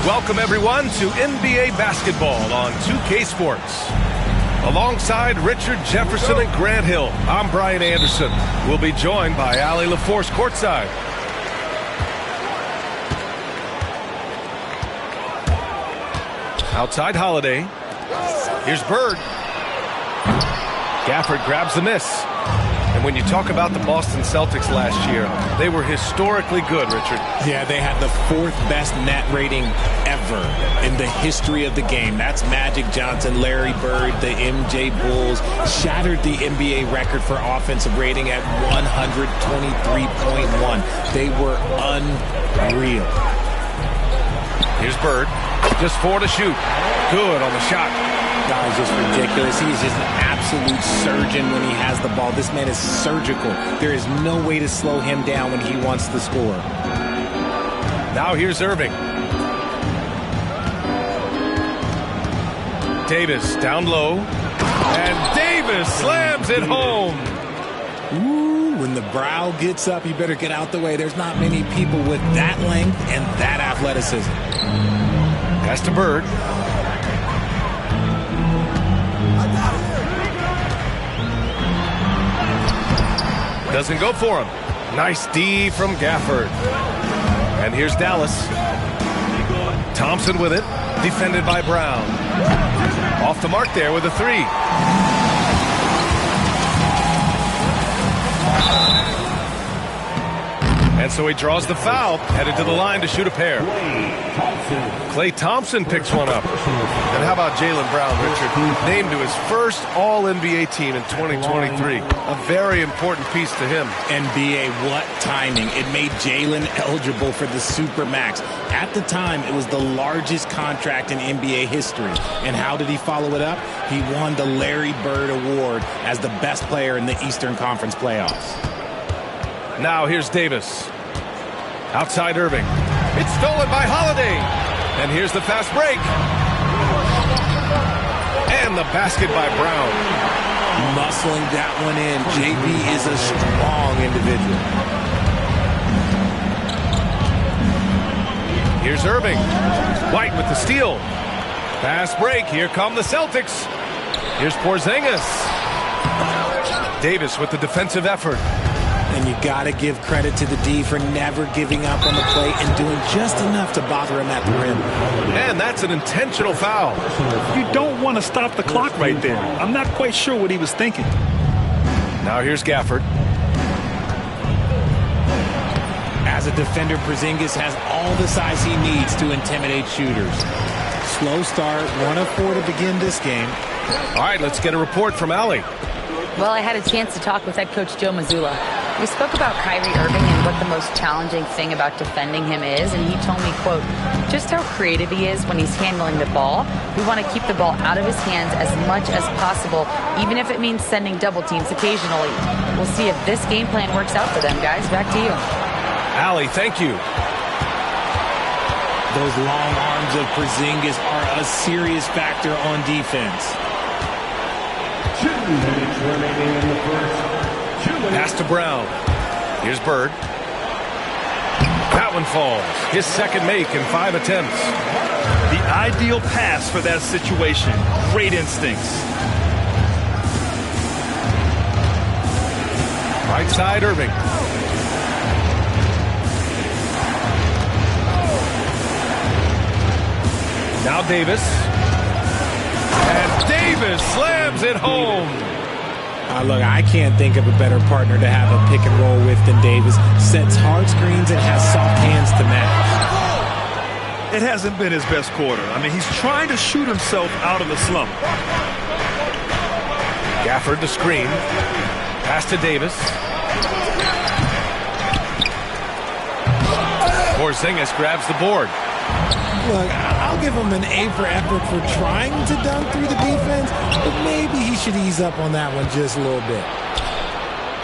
Welcome, everyone, to NBA basketball on 2K Sports. Alongside Richard Jefferson and Grant Hill, I'm Brian Anderson. We'll be joined by Allie LaForce courtside. Outside Holiday. Here's Bird. Gafford grabs the miss. And when you talk about the Boston Celtics last year, they were historically good, Richard. Yeah, they had the fourth best net rating ever in the history of the game. That's Magic Johnson, Larry Bird, the MJ Bulls. Shattered the NBA record for offensive rating at 123.1. They were unreal. Here's Bird. Just 4 to shoot. Good on the shot. That was just ridiculous. He's just an absolute surgeon when he has the ball. This man is surgical. There is no way to slow him down when he wants to score. Now here's Irving. Davis down low. And Davis slams it home. Ooh, when the brow gets up, you better get out the way. There's not many people with that length and that athleticism. Pass to Bird. Doesn't go for him. Nice D from Gafford. And here's Dallas. Thompson with it. Defended by Brown. Off the mark there with a 3. And so he draws the foul, headed to the line to shoot a pair. Klay Thompson picks one up. And how about Jaylen Brown, Richard? Named to his first All-NBA team in 2023. A very important piece to him. NBA, what timing. It made Jaylen eligible for the Supermax. At the time, it was the largest contract in NBA history. And how did he follow it up? He won the Larry Bird Award as the best player in the Eastern Conference playoffs. Now here's Davis. Outside Irving. It's stolen by Holiday. And here's the fast break. And the basket by Brown. Muscling that one in. JB is a strong individual. Here's Irving. White with the steal. Fast break. Here come the Celtics. Here's Porzingis. Davis with the defensive effort. And you got to give credit to the D for never giving up on the play and doing just enough to bother him at the rim. And that's an intentional foul. You don't want to stop the clock right there. I'm not quite sure what he was thinking. Now here's Gafford. As a defender, Porzingis has all the size he needs to intimidate shooters. Slow start, 1 of 4 to begin this game. All right, let's get a report from Allie. Well, I had a chance to talk with head coach Joe Mazzulla. We spoke about Kyrie Irving and what the most challenging thing about defending him is, and he told me, quote, just how creative he is when he's handling the ball. We want to keep the ball out of his hands as much as possible, even if it means sending double teams occasionally. We'll see if this game plan works out for them, guys. Back to you. Allie, thank you. Those long arms of Porzingis are a serious factor on defense. 2 minutes remaining in the first. 2 minutes. Pass to Brown. Here's Bird. That one falls. His second make in 5 attempts. The ideal pass for that situation. Great instincts. Right side, Irving. Now Davis. And Davis slams it home. Look, I can't think of a better partner to have a pick and roll with than Davis. Sets hard screens and has soft hands to match. It hasn't been his best quarter. I mean, he's trying to shoot himself out of the slump. Gafford the screen. Pass to Davis. Porzingis grabs the board. Look, I'll give him an A for effort for trying to dunk through the defense, but maybe he should ease up on that one just a little bit.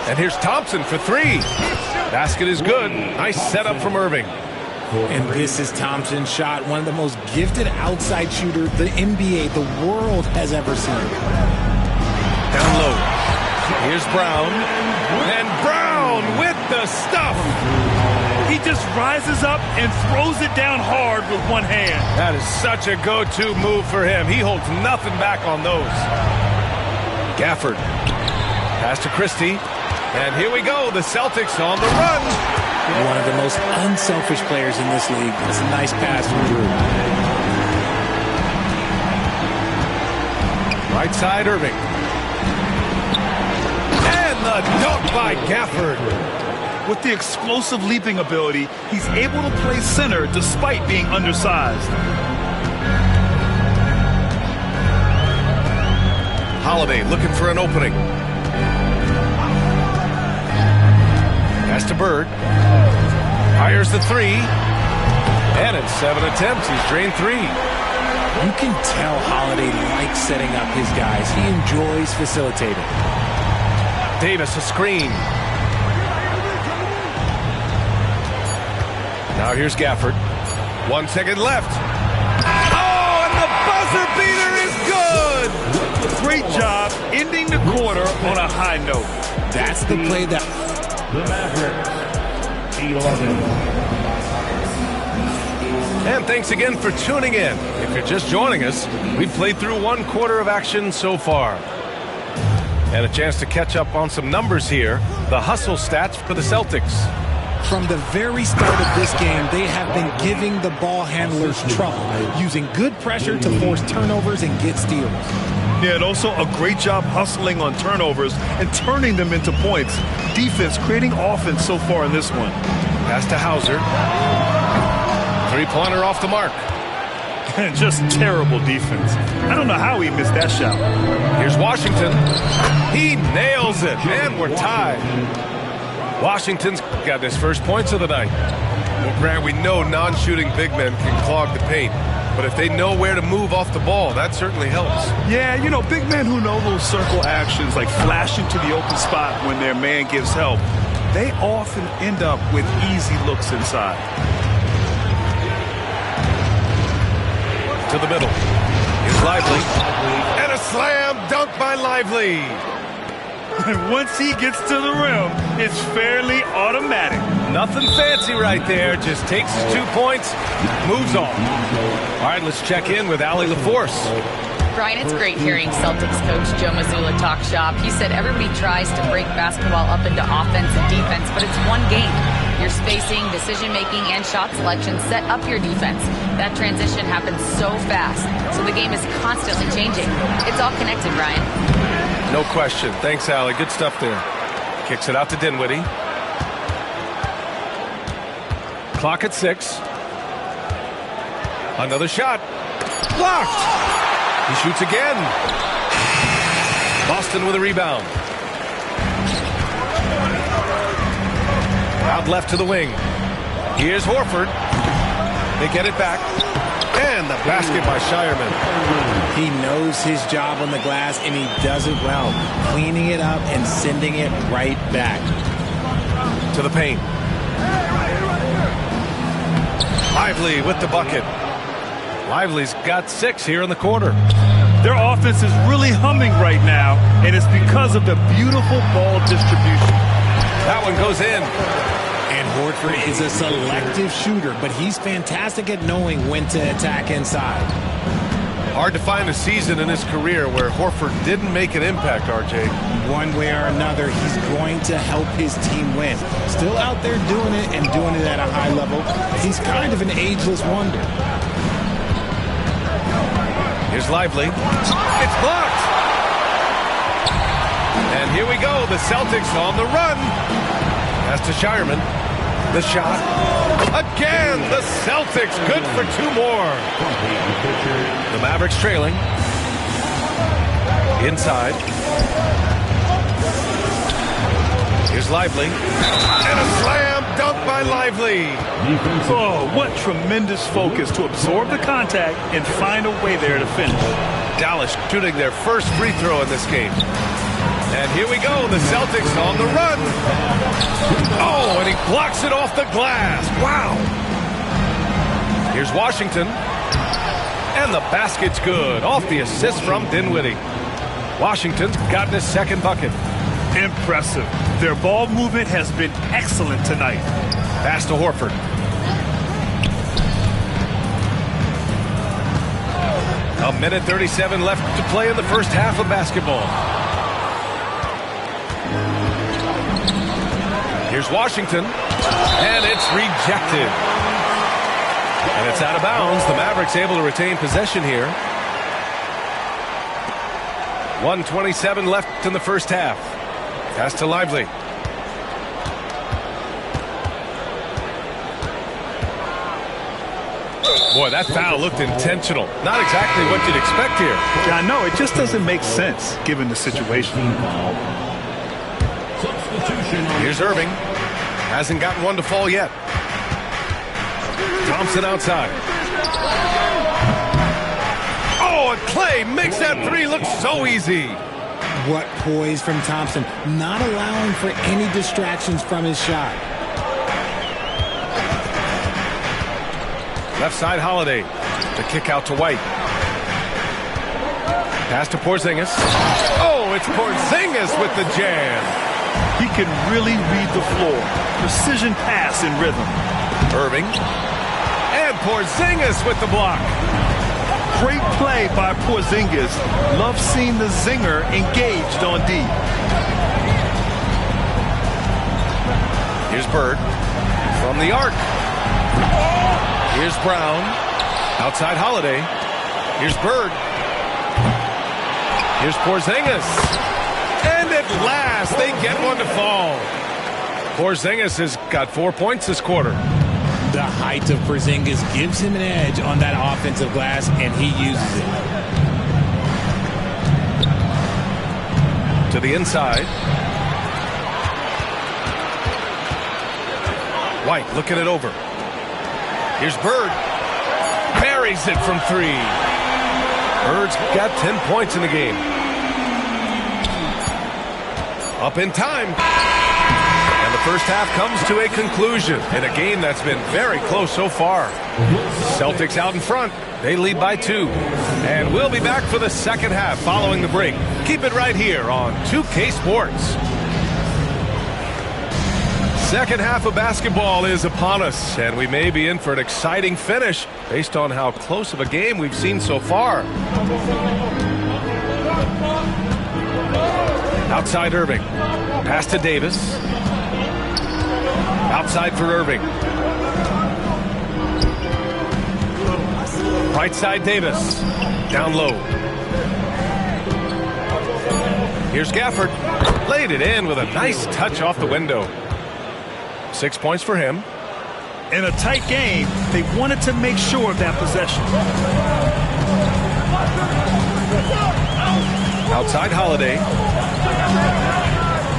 And here's Thompson for 3. Basket is good. Nice setup from Irving. And this is Thompson's shot, one of the most gifted outside shooters the NBA, the world has ever seen. Down low. Here's Brown. And Brown with the stuff. He just rises up and throws it down hard with one hand. That is such a go-to move for him. He holds nothing back on those. Gafford. Pass to Christie. And here we go. The Celtics on the run. One of the most unselfish players in this league. It's a nice pass from Drew. Right side, Irving. And the dunk by Gafford. With the explosive leaping ability, he's able to play center despite being undersized. Holiday looking for an opening. Pass to Bird. Fires the 3. And in 7 attempts, he's drained 3. You can tell Holiday likes setting up his guys. He enjoys facilitating. Davis a screen. Now here's Gafford. 1 second left. Oh, and the buzzer beater is good! Great job ending the quarter on a high note. That's the play that... The Mavericks, 11. And thanks again for tuning in. If you're just joining us, we've played through 1 quarter of action so far. And a chance to catch up on some numbers here. The hustle stats for the Celtics. From the very start of this game, they have been giving the ball handlers trouble, using good pressure to force turnovers and get steals. Yeah, and also a great job hustling on turnovers and turning them into points. Defense creating offense so far in this one. Pass to Hauser. 3-pointer off the mark. Just terrible defense. I don't know how he missed that shot. Here's Washington. He nails it, and we're tied. Washington's got his first points of the night. Well, Grant, we know non-shooting big men can clog the paint, but if they know where to move off the ball, that certainly helps. Yeah, you know, big men who know those circle actions, like flashing to the open spot when their man gives help, they often end up with easy looks inside. To the middle. Here's Lively. And a slam dunk by Lively. And once he gets to the rim, it's fairly automatic. Nothing fancy right there. Just takes his 2 points, moves on. All right, let's check in with Allie LaForce. Brian, it's great hearing Celtics coach Joe Mazzulla talk shop. He said everybody tries to break basketball up into offense and defense, but it's one game. Your spacing, decision-making, and shot selection set up your defense. That transition happens so fast, so the game is constantly changing. It's all connected, Brian. No question. Thanks, Allie. Good stuff there. Kicks it out to Dinwiddie. Clock at 6. Another shot. Blocked. He shoots again. Boston with a rebound. Out left to the wing. Here's Horford. They get it back. And the basket by Shireman. He knows his job on the glass, and he does it well. Cleaning it up and sending it right back. To the paint. Lively with the bucket. Lively's got 6 here in the quarter. Their offense is really humming right now, and it's because of the beautiful ball distribution. That one goes in. And Horford is a selective shooter, but he's fantastic at knowing when to attack inside. Hard to find a season in his career where Horford didn't make an impact, RJ. One way or another, he's going to help his team win. Still out there doing it and doing it at a high level. He's kind of an ageless wonder. Here's Lively. It's blocked. And here we go. The Celtics on the run. Pass to Shireman. The shot. Again, the Celtics good for 2 more. The Mavericks trailing. Inside. Here's Lively. And a slam dunk by Lively. Oh, what tremendous focus to absorb the contact and find a way there to finish. Dallas shooting their first free throw in this game. And here we go, the Celtics on the run. Oh, and he blocks it off the glass. Wow. Here's Washington. And the basket's good. Off the assist from Dinwiddie. Washington's gotten his 2nd bucket. Impressive. Their ball movement has been excellent tonight. Pass to Horford. A minute 37 left to play in the first half of basketball. Here's Washington, and it's rejected. And it's out of bounds. The Mavericks able to retain possession here. 1:27 left in the first half. Pass to Lively. Boy, that foul looked intentional. Not exactly what you'd expect here. Yeah, I know. It just doesn't make sense given the situation. Here's Irving. Hasn't gotten one to fall yet. Thompson outside. Oh, and Clay makes that 3 look so easy. What poise from Thompson, not allowing for any distractions from his shot. Left side Holiday. The kick out to White. Pass to Porzingis. Oh, it's Porzingis with the jam. He can really read the floor. Precision pass in rhythm. Irving. And Porzingis with the block. Great play by Porzingis. Love seeing the zinger engaged on D. Here's Bird from the arc. Here's Brown. Outside Holiday. Here's Bird. Here's Porzingis. And at last, they get one to fall. Porzingis has got 4 points this quarter. The height of Porzingis gives him an edge on that offensive glass, and he uses it. To the inside. White looking it over. Here's Bird. Buries it from 3. Bird's got 10 points in the game. Up in time. And the first half comes to a conclusion in a game that's been very close so far. Celtics out in front. They lead by 2. And we'll be back for the second half following the break. Keep it right here on 2K Sports. Second half of basketball is upon us, and we may be in for an exciting finish based on how close of a game we've seen so far. Outside Irving. Pass to Davis. Outside for Irving. Right side Davis. Down low. Here's Gafford. Laid it in with a nice touch off the window. 6 points for him. In a tight game, they wanted to make sure of that possession. Outside Holiday.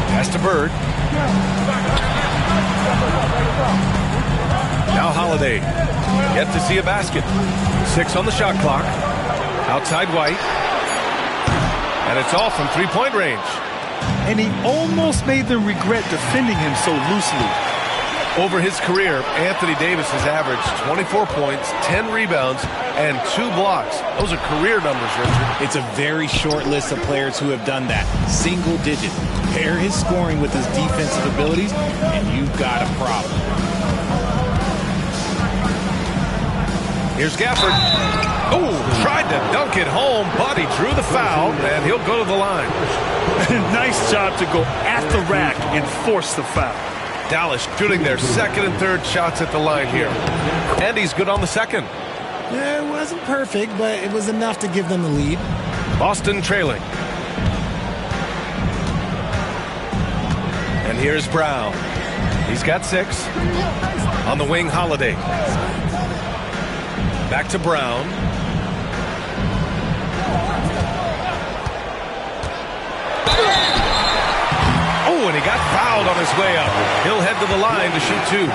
Pass to Bird. Now Holiday. Yet to see a basket. 6 on the shot clock. Outside White. And it's off from three-point range. And he almost made them regret defending him so loosely. Over his career, Anthony Davis has averaged 24 points, 10 rebounds, and 2 blocks. Those are career numbers, Richard. It's a very short list of players who have done that. Single digit. Pair his scoring with his defensive abilities, and you've got a problem. Here's Gafford. Oh, tried to dunk it home, but he drew the foul, and he'll go to the line. Nice job to go at the rack and force the foul. Dallas shooting their second and third shots at the line here. And he's good on the second. Yeah, it wasn't perfect, but it was enough to give them the lead. Boston trailing. And here's Brown. He's got 6. On the wing, Holiday. Back to Brown. Oh, and he got fouled on his way up. He'll head to the line to shoot 2.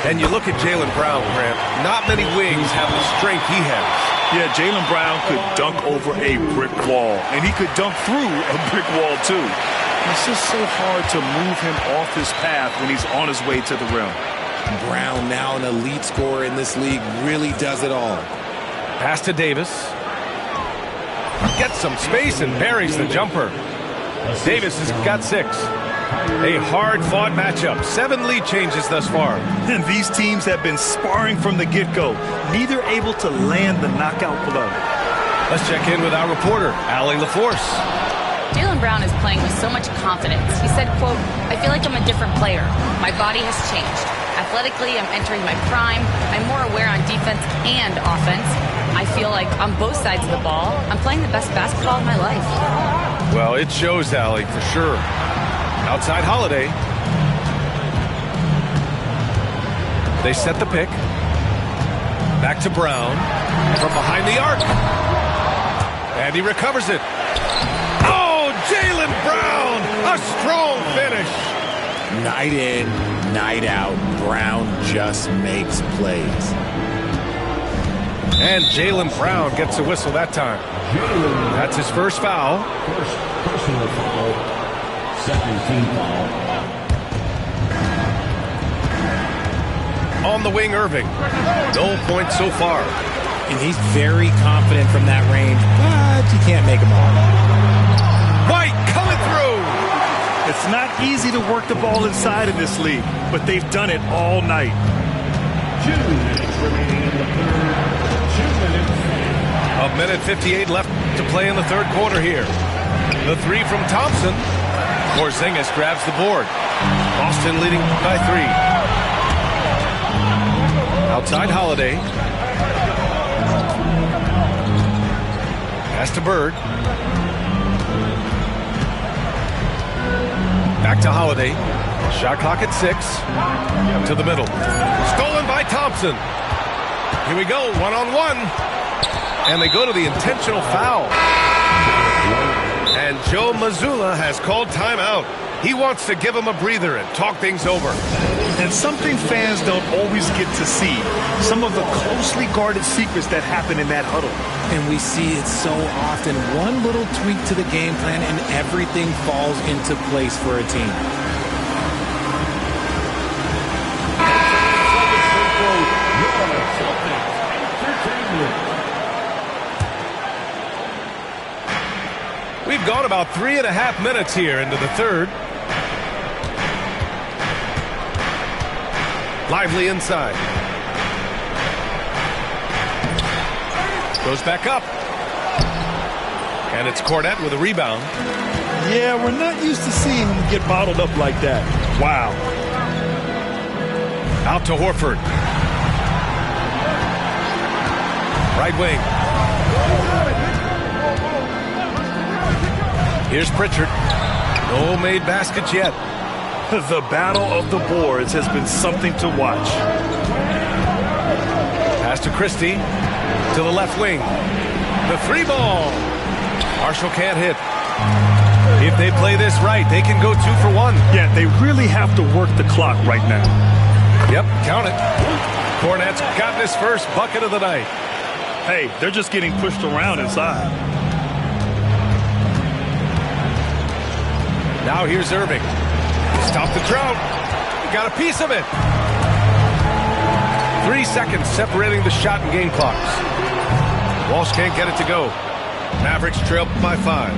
And you look at Jaylen Brown, Grant. Not many wings have the strength he has. Yeah, Jaylen Brown could dunk over a brick wall, and he could dunk through a brick wall, too. It's just so hard to move him off his path when he's on his way to the rim. Brown, now an elite scorer in this league, really does it all. Pass to Davis. Gets some space and buries the jumper. Davis has got 6. A hard-fought matchup. 7 lead changes thus far. And these teams have been sparring from the get-go, neither able to land the knockout blow. Let's check in with our reporter, Allie LaForce. Jaylen Brown is playing with so much confidence. He said, quote, "I feel like I'm a different player. My body has changed. Athletically, I'm entering my prime. I'm more aware on defense and offense. I feel like on both sides of the ball, I'm playing the best basketball of my life." Well, it shows, Allie, for sure. Outside Holiday. They set the pick. Back to Brown. From behind the arc. And he recovers it. Oh, Jaylen Brown! A strong finish. Night in, night out, Brown just makes plays. And Jaylen Brown gets a whistle that time. That's his first foul. First personal foul. Second team foul. On the wing, Irving. No points so far. And he's very confident from that range, but you can't make him all. White coming through. It's not easy to work the ball inside in this league, but they've done it all night. 2 minutes remaining in the third. 2 minutes. A minute 58 left to play in the third quarter here. The 3 from Thompson. Porzingis grabs the board. Boston leading by 3. Outside Holiday. Pass to Bird. Back to Holiday. Shot clock at 6. To the middle. Stolen by Thompson. Here we go, 1-on-1. And they go to the intentional foul. And Joe Mazzulla has called timeout. He wants to give him a breather and talk things over. And something fans don't always get to see, some of the closely guarded secrets that happen in that huddle. And we see it so often. One little tweak to the game plan and everything falls into place for a team. We've gone about 3.5 minutes here into the third. Lively inside. Goes back up. And it's Cornette with a rebound. Yeah, we're not used to seeing him get bottled up like that. Wow. Out to Horford. Right wing. Here's Pritchard. No made baskets yet. The battle of the boards has been something to watch. Pass to Christie. To the left wing. The 3 ball. Marshall can't hit. If they play this right, they can go 2 for 1. Yeah, they really have to work the clock right now. Yep, count it. Cornette's gotten his first bucket of the night. Hey, they're just getting pushed around inside. Now here's Irving. Stop the drought. He got a piece of it. 3 seconds separating the shot and game clocks. Walsh can't get it to go. Mavericks trail by 5.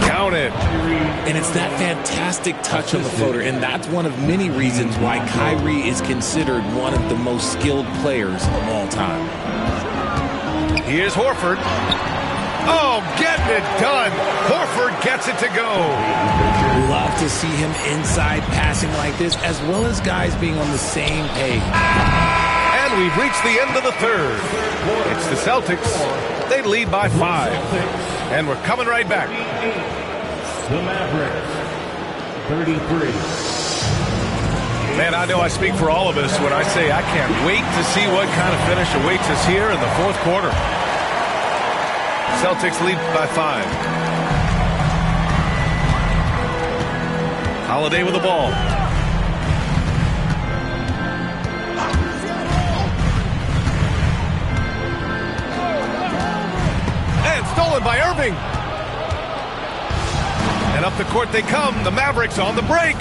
Count it. And it's that fantastic touch on the floater, and that's one of many reasons why Kyrie is considered one of the most skilled players of all time. Here's Horford. Oh, getting it done. Horford gets it to go. Love to see him inside passing like this, as well as guys being on the same page. And we've reached the end of the third. It's the Celtics. They lead by 5. And we're coming right back. The Mavericks, 33. Man, I know I speak for all of us when I say I can't wait to see what kind of finish awaits us here in the fourth quarter. Celtics lead by 5. Holiday with the ball. And stolen by Irving. And up the court they come. The Mavericks on the break.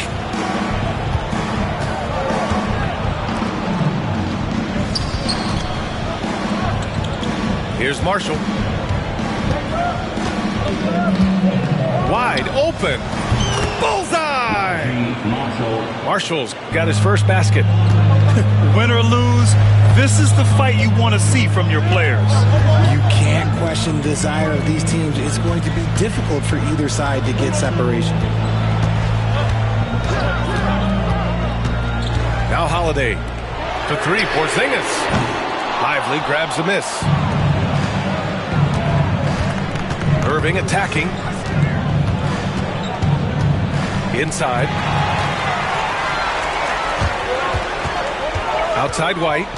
Here's Marshall. Wide open. Bullseye! Marshall's got his first basket. Win or lose, this is the fight you want to see from your players. You can't question the desire of these teams. It's going to be difficult for either side to get separation. Now Holiday. To 3, Porzingis. Lively grabs the miss. Irving attacking. Inside. Outside White.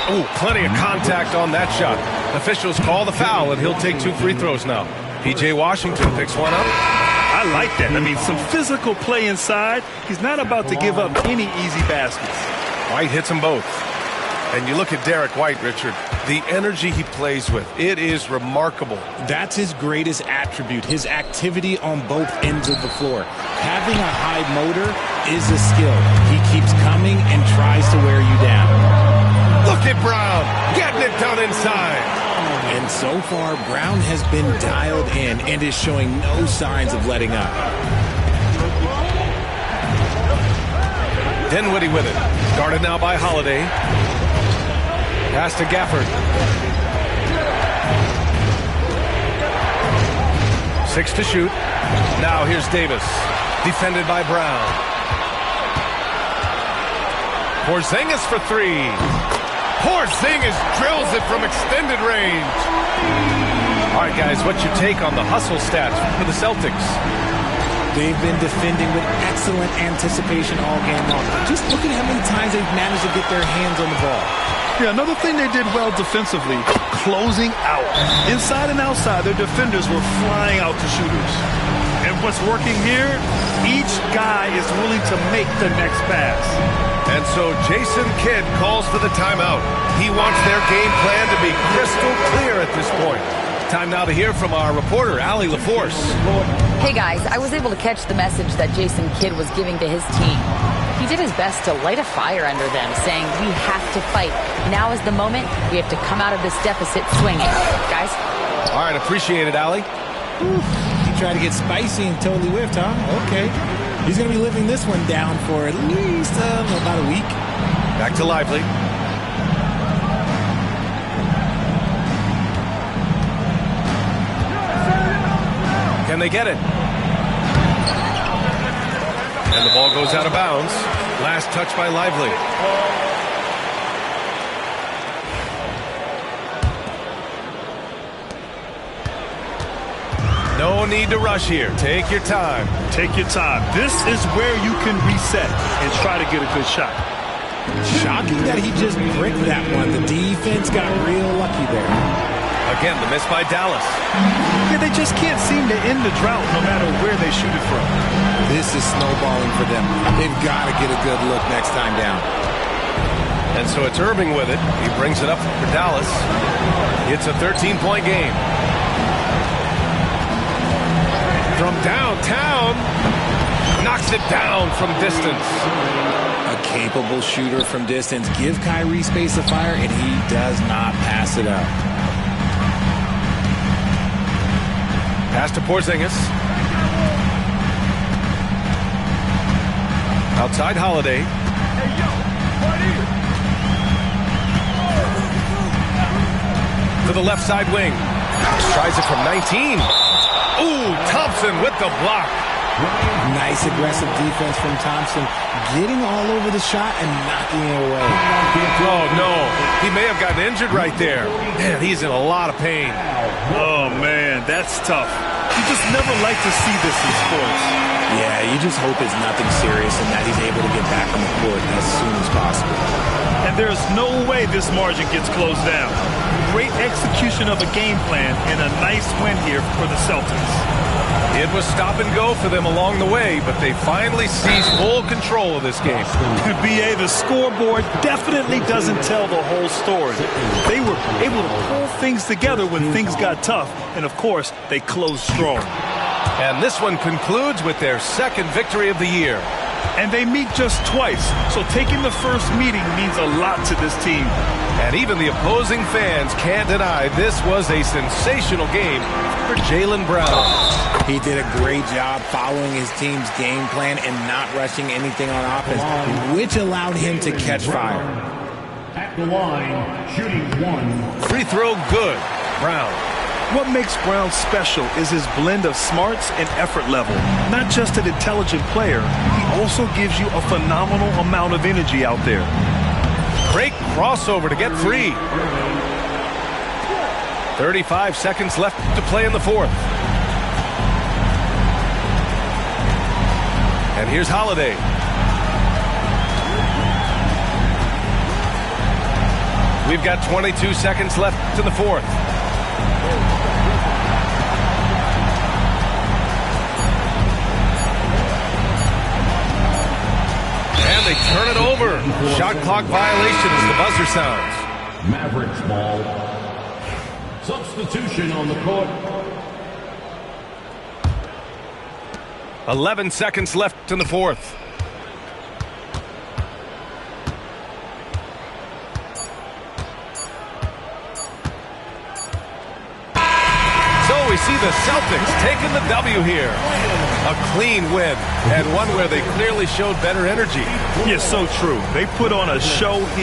Ooh, plenty of contact on that shot. Officials call the foul, and he'll take 2 free throws now. P.J. Washington picks one up. I like that. I mean, some physical play inside. He's not about to give up any easy baskets. White hits them both. And you look at Derek White, Richard, the energy he plays with, it is remarkable. That's his greatest attribute, his activity on both ends of the floor. Having a high motor is a skill. He keeps coming and tries to wear you down. Look at Brown, getting it done inside. And so far, Brown has been dialed in and is showing no signs of letting up. Dinwiddie with it. Guarded now by Holiday. Pass to Gafford. 6 to shoot. Now here's Davis. Defended by Brown. Porzingis for 3. Porzingis drills it from extended range. All right, guys, what's your take on the hustle stats for the Celtics? They've been defending with excellent anticipation all game long. Just look at how many times they've managed to get their hands on the ball. Yeah, another thing they did well defensively, closing out. Inside and outside, their defenders were flying out to shooters. And what's working here, each guy is willing to make the next pass. And so Jason Kidd calls for the timeout. He wants their game plan to be crystal clear at this point. Time now to hear from our reporter, Allie LaForce. Hey guys, I was able to catch the message that Jason Kidd was giving to his team. He did his best to light a fire under them, saying we have to fight. Now is the moment. We have to come out of this deficit swinging. Guys? All right, appreciate it, Allie. He tried to get spicy and totally whiffed, huh? Okay. He's going to be living this one down for at least about a week. Back to Lively. Can they get it? And the ball goes out of bounds. Last touch by Lively. No need to rush here. Take your time. Take your time. This is where you can reset and try to get a good shot. Shocking that he just bricked that one. The defense got real lucky there. Again, the miss by Dallas. Yeah, they just can't seem to end the drought no matter where they shoot it from. This is snowballing for them. They've got to get a good look next time down. And so it's Irving with it. He brings it up for Dallas. It's a 13-point game. From downtown, knocks it down from distance. A capable shooter from distance. Give Kyrie space to fire, and he does not pass it up. Pass to Porzingis. Outside Holiday. To the left side wing. Tries it from 19. Ooh, Thompson with the block. Nice aggressive defense from Thompson, getting all over the shot and knocking it away. Oh, no. He may have gotten injured right there. Man, he's in a lot of pain. Oh, man, that's tough. You just never like to see this in sports. Yeah, you just hope it's nothing serious and that he's able to get back on the court as soon as possible. And there's no way this margin gets closed down. Great execution of a game plan and a nice win here for the Celtics. It was stop and go for them along the way, but they finally seized full control of this game. BA, the scoreboard definitely doesn't tell the whole story. They were able to pull things together when things got tough, and of course, they closed strong. And this one concludes with their second victory of the year. And they meet just twice, so taking the first meeting means a lot to this team. And even the opposing fans can't deny this was a sensational game for Jaylen Brown. He did a great job following his team's game plan and not rushing anything on offense, which allowed him to catch fire. At the line, shooting one. Free throw good. Brown. What makes Brown special is his blend of smarts and effort level. Not just an intelligent player, he also gives you a phenomenal amount of energy out there. Great crossover to get free. 35 seconds left to play in the fourth. And here's Holiday. We've got 22 seconds left to the fourth. And they turn it over. Shot clock violation as the buzzer sounds. Mavericks ball. Substitution on the court. 11 seconds left in the fourth. So we see the Celtics taking the W here. A clean win, and one where they clearly showed better energy. Yeah, so true. They put on a show here.